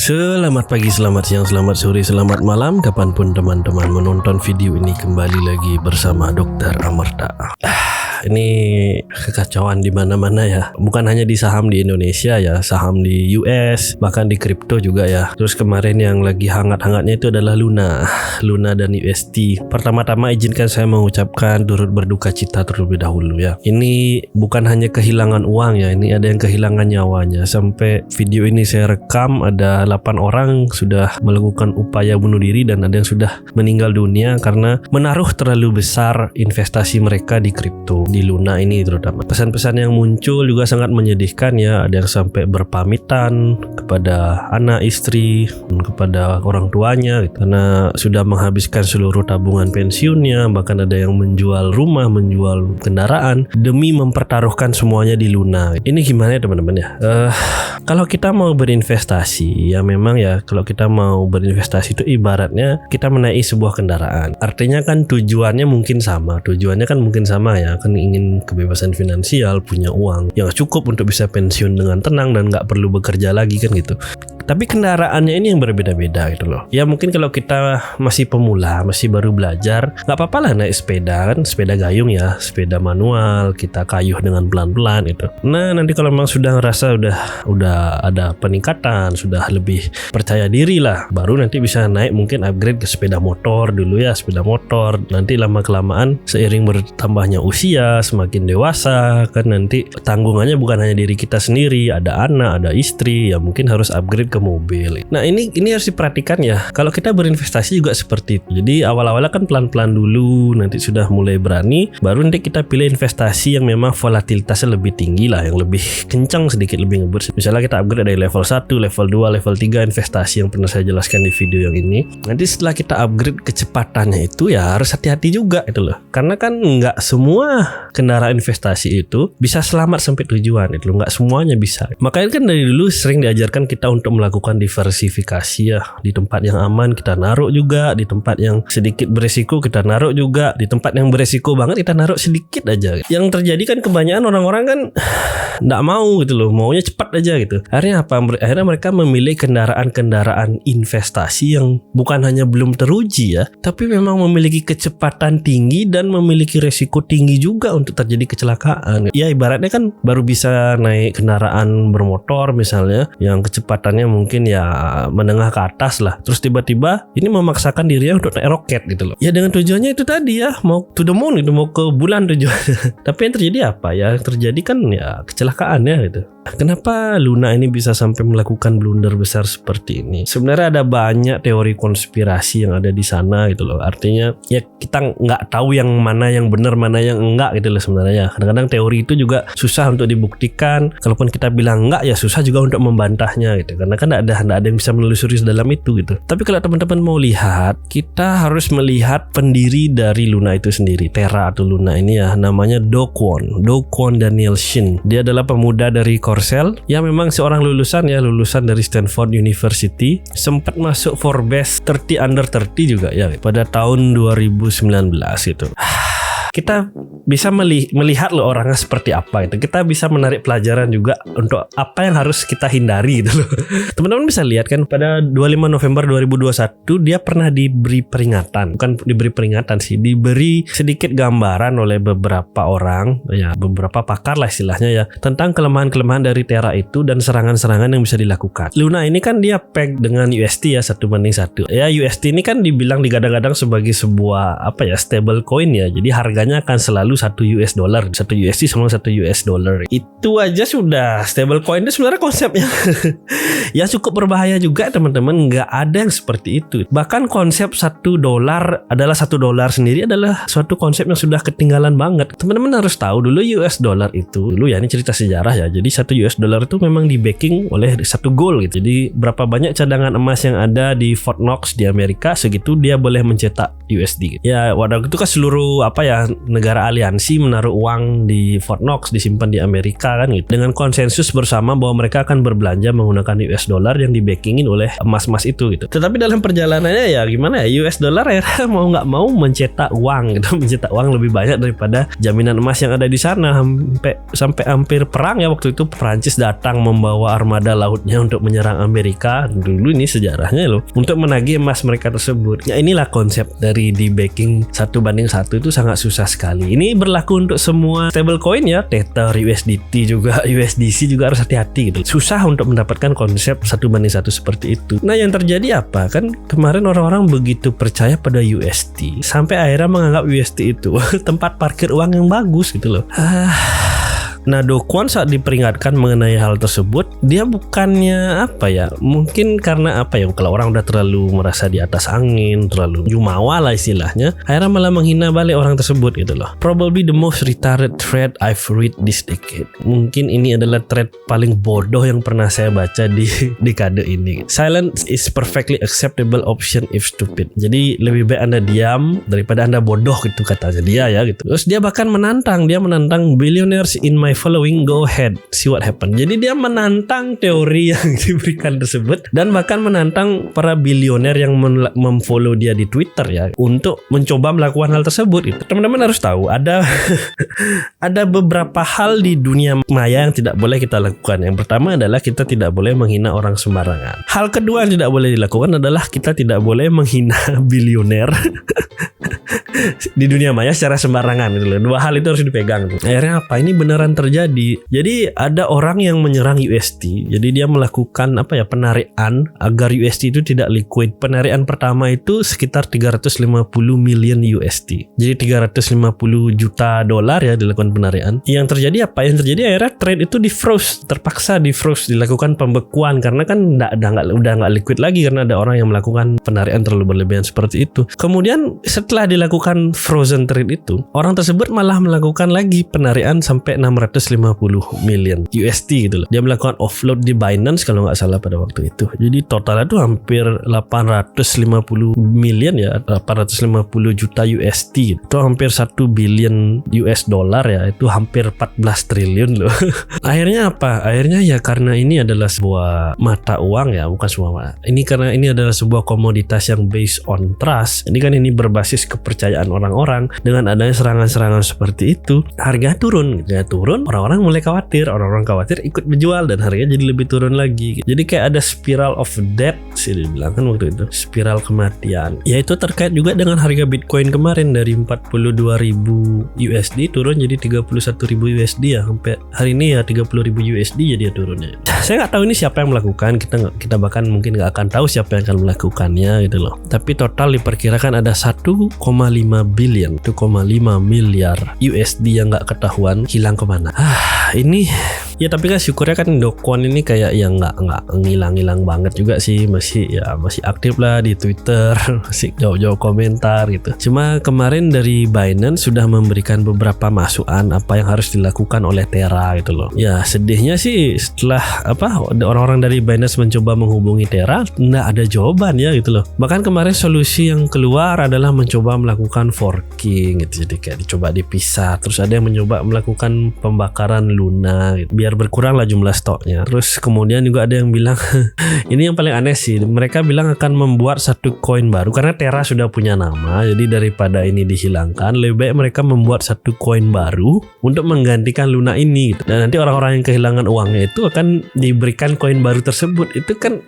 Selamat pagi, selamat siang, selamat sore, selamat malam, kapanpun teman-teman menonton video ini. Kembali lagi bersama Dr. Amarta. Ini kekacauan di mana-mana ya. Bukan hanya di saham di Indonesia ya, saham di US, bahkan di kripto juga ya. Terus kemarin yang lagi hangat-hangatnya itu adalah Luna dan UST. Pertama-tama izinkan saya mengucapkan turut berduka cita terlebih dahulu ya. Ini bukan hanya kehilangan uang ya, ini ada yang kehilangan nyawanya. Sampai video ini saya rekam, ada 8 orang sudah melakukan upaya bunuh diri dan ada yang sudah meninggal dunia karena menaruh terlalu besar investasi mereka di kripto, di Luna ini terutama. Pesan-pesan yang muncul juga sangat menyedihkan ya. Ada yang sampai berpamitan kepada anak, istri, kepada orang tuanya gitu, karena sudah menghabiskan seluruh tabungan pensiunnya. Bahkan ada yang menjual rumah, menjual kendaraan demi mempertaruhkan semuanya di Luna. Ini gimana ya teman-teman ya? Kalau kita mau berinvestasi ya, memang ya, kalau kita mau berinvestasi itu ibaratnya kita menaiki sebuah kendaraan. Artinya kan tujuannya mungkin sama ya, kan ingin kebebasan finansial, punya uang yang cukup untuk bisa pensiun dengan tenang dan nggak perlu bekerja lagi kan gitu. Tapi kendaraannya ini yang berbeda-beda gitu loh. Ya mungkin kalau kita masih pemula, masih baru belajar, nggak apa-apa lah naik sepeda kan, sepeda gayung ya, sepeda manual, kita kayuh dengan pelan-pelan itu. Nah nanti kalau memang sudah ngerasa udah ada peningkatan, sudah lebih percaya diri lah, baru nanti bisa naik, mungkin upgrade ke sepeda motor dulu ya, sepeda motor. Nanti lama-kelamaan seiring bertambahnya usia, semakin dewasa kan, nanti tanggungannya bukan hanya diri kita sendiri, ada anak, ada istri, ya mungkin harus upgrade ke mobil. Nah ini harus diperhatikan ya. Kalau kita berinvestasi juga seperti itu. Jadi awal-awalnya kan pelan-pelan dulu, nanti sudah mulai berani, baru nanti kita pilih investasi yang memang volatilitasnya lebih tinggi lah, yang lebih kencang sedikit, lebih ngebut. Misalnya kita upgrade dari level 1, level 2, level 3 investasi yang pernah saya jelaskan di video yang ini. Nanti setelah kita upgrade kecepatannya itu ya harus hati-hati juga itu loh. Karena kan nggak semua kendaraan investasi itu bisa selamat sampai tujuan itu loh. Nggak semuanya bisa. Makanya kan dari dulu sering diajarkan kita untuk melakukan diversifikasi ya. Di tempat yang aman kita naruh juga, di tempat yang sedikit beresiko kita naruh juga, di tempat yang beresiko banget kita naruh sedikit aja. Yang terjadi kan kebanyakan orang-orang kan nggak mau gitu loh, maunya cepat aja gitu. Akhirnya apa? Akhirnya mereka memilih kendaraan investasi yang bukan hanya belum teruji ya, tapi memang memiliki kecepatan tinggi dan memiliki resiko tinggi juga untuk terjadi kecelakaan. Ya ibaratnya kan baru bisa naik kendaraan bermotor misalnya yang kecepatannya mungkin ya menengah ke atas lah, terus tiba-tiba ini memaksakan dirinya untuk naik roket gitu loh. Ya dengan tujuannya itu tadi ya, mau to the moon itu, mau ke bulan tujuannya. Tapi yang terjadi apa ya? Yang terjadi kan ya kecelakaan ya gitu. Kenapa Luna ini bisa sampai melakukan blunder besar seperti ini? Sebenarnya ada banyak teori konspirasi yang ada di sana gitu loh. Artinya ya kita nggak tahu yang mana yang benar, mana yang enggak gitu loh sebenarnya. Kadang-kadang teori itu juga susah untuk dibuktikan. Kalaupun kita bilang enggak ya susah juga untuk membantahnya gitu. Karena kan nggak ada yang bisa menelusuri dalam itu gitu. Tapi kalau teman-teman mau lihat, kita harus melihat pendiri dari Luna itu sendiri. Terra atau Luna ini ya namanya Do Kwon Daniel Shin. Dia adalah pemuda dari Korsel yang memang seorang lulusan dari Stanford University, sempat masuk Forbes 30 under 30 juga ya pada tahun 2019 gitu. Kita bisa melihat loh orangnya seperti apa gitu. Kita bisa menarik pelajaran juga untuk apa yang harus kita hindari gitu loh. Teman-teman bisa lihat kan pada 25 November 2021 dia pernah diberi peringatan. Bukan diberi peringatan sih, diberi sedikit gambaran oleh beberapa orang ya, beberapa pakar lah istilahnya ya, tentang kelemahan-kelemahan dari Terra itu dan serangan-serangan yang bisa dilakukan. Luna ini kan dia peg dengan UST ya, 1:1. Ya UST ini kan digadang-gadang sebagai sebuah apa ya, stable coin ya. Jadi harganya akan selalu $1, 1 USD sama $1. Itu aja sudah stable coin itu sebenarnya konsepnya ya cukup berbahaya juga teman-teman. Nggak ada yang seperti itu. Bahkan konsep $1 adalah $1 sendiri adalah suatu konsep yang sudah ketinggalan banget. Teman-teman harus tahu dulu US dollar itu dulu ya, ini cerita sejarah ya. Jadi $1 itu memang di backing oleh satu goal gitu. Jadi berapa banyak cadangan emas yang ada di Fort Knox di Amerika, segitu dia boleh mencetak USD gitu. Ya waktu itu kan seluruh apa ya, negara aliansi menaruh uang di Fort Knox, disimpan di Amerika kan gitu, dengan konsensus bersama bahwa mereka akan berbelanja menggunakan US dollar yang dibackingin oleh emas-emas itu gitu. Tetapi dalam perjalanannya ya gimana ya, US dollar akhirnya mau nggak mau mencetak uang gitu, mencetak uang lebih banyak daripada jaminan emas yang ada di sana. Sampai hampir perang ya waktu itu, Prancis datang membawa armada lautnya untuk menyerang Amerika dulu, ini sejarahnya loh, untuk menagih emas mereka tersebut. Ya inilah konsep dari di backing 1:1 itu sangat susah sekali. Ini berlaku untuk semua stablecoin ya, Tether, USDT juga, USDC juga harus hati-hati gitu. Susah untuk mendapatkan konsep 1:1 seperti itu. Nah yang terjadi apa? Kan kemarin orang-orang begitu percaya pada USD sampai akhirnya menganggap USD itu tempat parkir uang yang bagus gitu loh. Nah, Do Kwon saat diperingatkan mengenai hal tersebut, dia bukannya apa ya, mungkin karena apa ya, kalau orang udah terlalu merasa di atas angin, terlalu jumawa lah istilahnya, akhirnya malah menghina balik orang tersebut gitu loh. Probably the most retarded thread I've read this decade. Mungkin ini adalah thread paling bodoh yang pernah saya baca di dekade ini. Silence is perfectly acceptable option if stupid. Jadi lebih baik Anda diam daripada Anda bodoh gitu, katanya dia ya gitu. Terus dia bahkan menantang billionaires in my following, go ahead, see what happen. Jadi dia menantang teori yang diberikan tersebut dan bahkan menantang para bilioner yang memfollow dia di Twitter ya untuk mencoba melakukan hal tersebut gitu. Teman-teman harus tahu ada ada beberapa hal di dunia maya yang tidak boleh kita lakukan. Yang pertama adalah kita tidak boleh menghina orang sembarangan. Hal kedua yang tidak boleh dilakukan adalah kita tidak boleh menghina bilioner di dunia maya secara sembarangan gitu loh. Dua hal itu harus dipegang tuh. Akhirnya apa? Ini beneran terjadi. Jadi ada orang yang menyerang USD. Jadi dia melakukan apa ya, penarikan agar USD itu tidak liquid. Penarikan pertama itu sekitar 350 million USD. Jadi 350 juta dolar ya dilakukan penarikan. Yang terjadi apa? Yang terjadi akhirnya trade itu di-froze, terpaksa di-froze, dilakukan pembekuan karena kan udah nggak liquid lagi karena ada orang yang melakukan penarikan terlalu berlebihan seperti itu. Kemudian setelah dilakukan frozen trade itu, orang tersebut malah melakukan lagi penarikan sampai 650 million USD gitu loh. Dia melakukan offload di Binance kalau nggak salah pada waktu itu. Jadi totalnya itu hampir 850 million ya, 850 juta USD. Itu hampir 1 billion US dollar ya, itu hampir 14 triliun loh. Akhirnya apa? Akhirnya ya karena ini adalah sebuah mata uang ya, bukan semua. Karena ini adalah sebuah komoditas yang based on trust. Ini kan ini berbasis kepercayaan orang-orang. Dengan adanya serangan-serangan seperti itu, harga turun. Orang-orang mulai khawatir. Orang-orang khawatir ikut menjual dan harganya jadi lebih turun lagi. Jadi kayak ada spiral of death sih dibilang kan waktu itu, spiral kematian. Ya itu terkait juga dengan harga Bitcoin kemarin dari 42.000 USD turun jadi 31.000 USD ya, sampai hari ini ya 30.000 USD jadi ya turunnya. Saya nggak tahu ini siapa yang melakukan, kita bahkan mungkin nggak akan tahu siapa yang akan melakukannya gitu loh. Tapi total diperkirakan ada 1,5 billion, 1,5 miliar USD yang nggak ketahuan hilang kemana. Ini ya, tapi kan syukurnya kan Do Kwon ini kayak yang nggak ngilang banget juga sih, masih aktif lah di Twitter, masih jauh-jauh komentar gitu. Cuma kemarin dari Binance sudah memberikan beberapa masukan apa yang harus dilakukan oleh Terra gitu loh. Ya sedihnya sih setelah orang-orang dari Binance mencoba menghubungi Terra, nggak ada jawaban ya gitu loh. Bahkan kemarin solusi yang keluar adalah mencoba melakukan forking gitu, jadi kayak dicoba dipisah. Terus ada yang mencoba melakukan pembakaran Luna gitu, biar berkurang lah jumlah stoknya. Terus kemudian juga ada yang bilang ini yang paling aneh sih, mereka bilang akan membuat satu koin baru karena Terra sudah punya nama. Jadi daripada ini dihilangkan, lebih baik mereka membuat satu koin baru untuk menggantikan Luna ini gitu. Dan nanti orang-orang yang kehilangan uangnya itu akan diberikan koin baru tersebut. Itu kan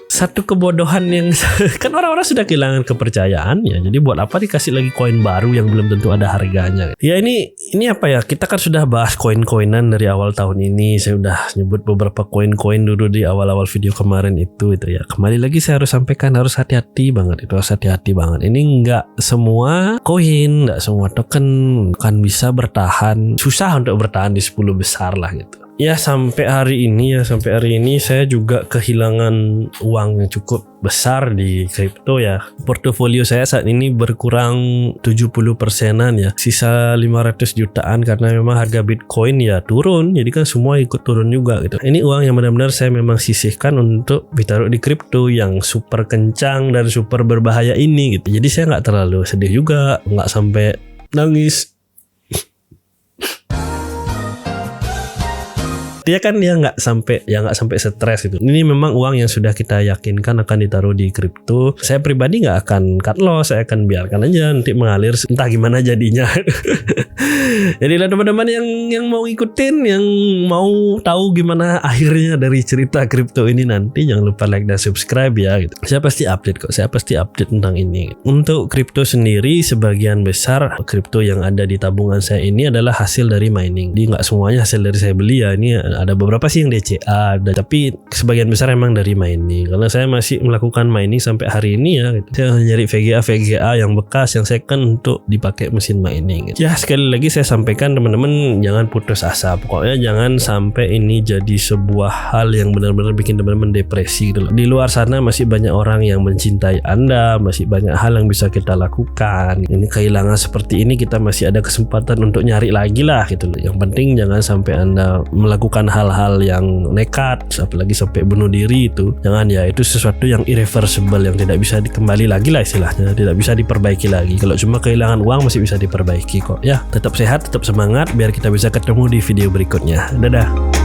satu kebodohan yang kan orang-orang sudah kehilangan kepercayaannya. Jadi buat apa dikasih lagi koin baru yang belum tentu ada harganya. Ya ini apa ya, kita kan sudah bahas koin-koinan dari awal tahun ini. Saya udah nyebut beberapa koin-koin dulu di awal-awal video kemarin itu ya. Kembali lagi saya harus sampaikan, harus hati-hati banget. Itu harus hati-hati banget. Ini nggak semua koin, nggak semua token kan bisa bertahan. Susah untuk bertahan di 10 besar lah gitu. Ya sampai hari ini saya juga kehilangan uang yang cukup besar di kripto ya. Portofolio saya saat ini berkurang 70%-an ya. Sisa 500 jutaan karena memang harga Bitcoin ya turun. Jadi kan semua ikut turun juga gitu. Ini uang yang benar-benar saya memang sisihkan untuk ditaruh di kripto yang super kencang dan super berbahaya ini gitu. Jadi saya nggak terlalu sedih juga, nggak sampai nangis. artinya kan dia nggak sampai stres gitu. Ini memang uang yang sudah kita yakinkan akan ditaruh di kripto. Saya pribadi nggak akan cut loss, saya akan biarkan aja nanti mengalir entah gimana jadinya. Jadi teman-teman yang mau ikutin, yang mau tahu gimana akhirnya dari cerita kripto ini nanti, jangan lupa like dan subscribe ya gitu. Saya pasti update kok, saya pasti update tentang ini. Untuk kripto sendiri, sebagian besar kripto yang ada di tabungan saya ini adalah hasil dari mining. Jadi nggak semuanya hasil dari saya beli ya. Ini ada beberapa sih yang DCA, tapi sebagian besar emang dari mining. Karena saya masih melakukan mining sampai hari ini ya. Gitu. Saya nyari VGA yang bekas, yang second untuk dipakai mesin mining. Gitu. Ya sekali lagi saya sampaikan teman-teman, jangan putus asa. Pokoknya jangan sampai ini jadi sebuah hal yang benar-benar bikin teman-teman depresi. Gitu. Di luar sana masih banyak orang yang mencintai Anda, masih banyak hal yang bisa kita lakukan. Ini kehilangan seperti ini kita masih ada kesempatan untuk nyari lagi lah gitu. Yang penting jangan sampai Anda melakukan hal-hal yang nekat, apalagi sampai bunuh diri itu. Jangan ya, itu sesuatu yang irreversible, yang tidak bisa dikembali lagi lah istilahnya, tidak bisa diperbaiki lagi. Kalau cuma kehilangan uang masih bisa diperbaiki kok. Ya, tetap sehat, tetap semangat biar kita bisa ketemu di video berikutnya. Dadah.